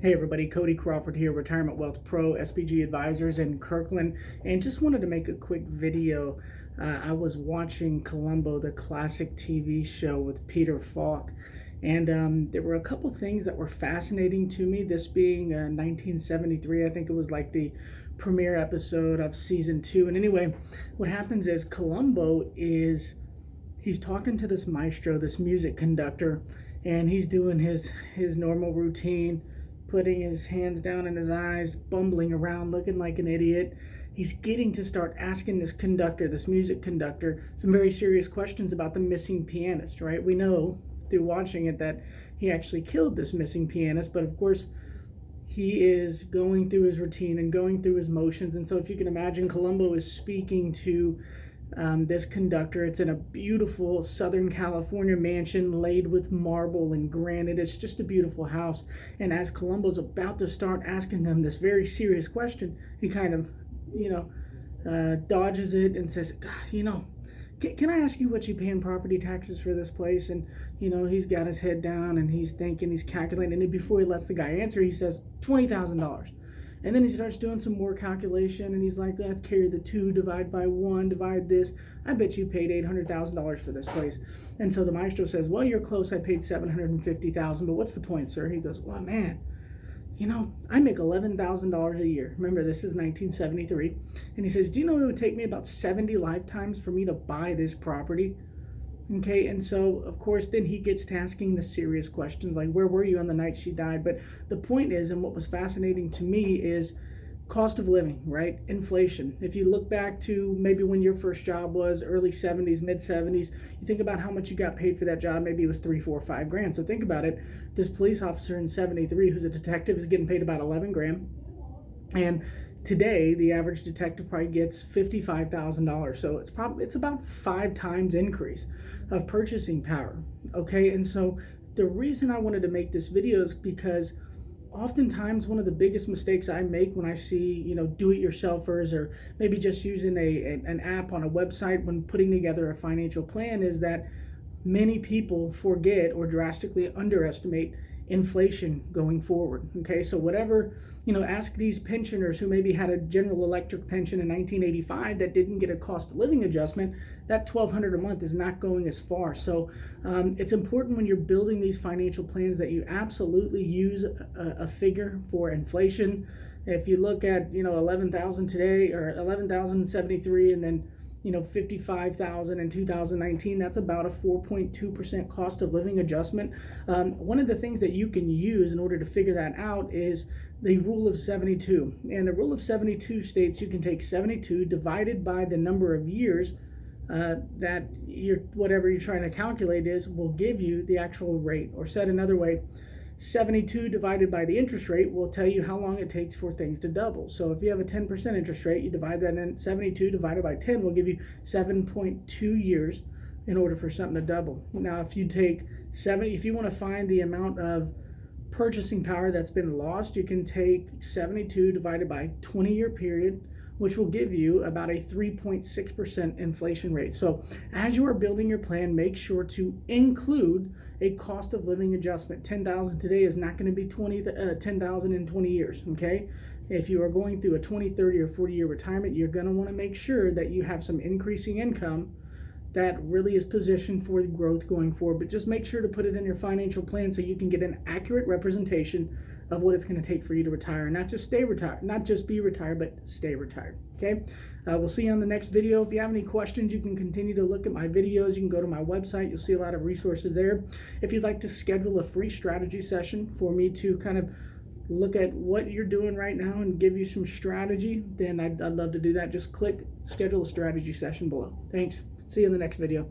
Hey everybody, Cody Crawford here, Retirement Wealth Pro, SPG Advisors in Kirkland, and just wanted to make a quick video. I was watching Colombo, the classic TV show with Peter Falk, and there were a couple things that were fascinating to me, this being 1973. I think it was like the premiere episode of season 2. And anyway, what happens is he's talking to this maestro, this music conductor, and he's doing his normal routine, putting his hands down in his eyes, bumbling around, looking like an idiot. He's getting to start asking this conductor, this music conductor, some very serious questions about the missing pianist, right? We know through watching it that he actually killed this missing pianist, but of course, he is going through his routine and going through his motions. And so if you can imagine, Colombo is speaking to this conductor. It's in a beautiful Southern California mansion laid with marble and granite. It's just a beautiful house. And as Colombo's about to start asking him this very serious question, he kind of, dodges it and says, God, can I ask you what you pay in property taxes for this place? And, he's got his head down and he's thinking, he's calculating. And before he lets the guy answer, he says $20,000. And then he starts doing some more calculation, and he's like, let's carry the 2, divide by 1, divide this. I bet you paid $800,000 for this place. And so the maestro says, well, you're close. I paid $750,000, but what's the point, sir? He goes, well, man, I make $11,000 a year. Remember, this is 1973. And he says, do you know it would take me about 70 lifetimes for me to buy this property? Okay, and so, of course, then he gets to asking the serious questions like, where were you on the night she died? But the point is, and what was fascinating to me is cost of living, right? Inflation. If you look back to maybe when your first job was early 70s, mid 70s, you think about how much you got paid for that job. Maybe it was 3, 4, 5 grand. So think about it. This police officer in 73, who's a detective, is getting paid about 11 grand. And today, the average detective probably gets $55,000. So it's about 5 times increase of purchasing power. Okay, and so the reason I wanted to make this video is because oftentimes one of the biggest mistakes I make when I see do-it-yourselfers or maybe just using an app on a website when putting together a financial plan is that many people forget or drastically underestimate inflation going forward. Okay, so whatever, ask these pensioners who maybe had a General Electric pension in 1985 that didn't get a cost of living adjustment, that $1,200 a month is not going as far. So it's important when you're building these financial plans that you absolutely use a figure for inflation. If you look at 11,000 today or 11,073 and then 55,000 in 2019, that's about a 4.2% cost of living adjustment. One of the things that you can use in order to figure that out is the rule of 72. And the rule of 72 states you can take 72 divided by the number of years that whatever you're trying to calculate will give you the actual rate. Or said another way, 72 divided by the interest rate will tell you how long it takes for things to double. So if you have a 10% interest rate, you divide that in 72 divided by 10 will give you 7.2 years in order for something to double. Now, if you want to find the amount of purchasing power that's been lost, you can take 72 divided by 20-year period, which will give you about a 3.6% inflation rate. So as you are building your plan, make sure to include a cost of living adjustment. $10,000 today is not going to be $10,000 in 20 years, okay? If you are going through a 20, 30, or 40-year retirement, you're going to want to make sure that you have some increasing income that really is positioned for growth going forward. But just make sure to put it in your financial plan so you can get an accurate representation of what it's going to take for you to retire, and not just be retired, but stay retired. Okay, we'll see you on the next video. If you have any questions, you can continue to look at my videos. You can go to my website. You'll see a lot of resources there. If you'd like to schedule a free strategy session for me to kind of look at what you're doing right now and give you some strategy, then I'd love to do that. Just click schedule a strategy session below. Thanks. See you in the next video.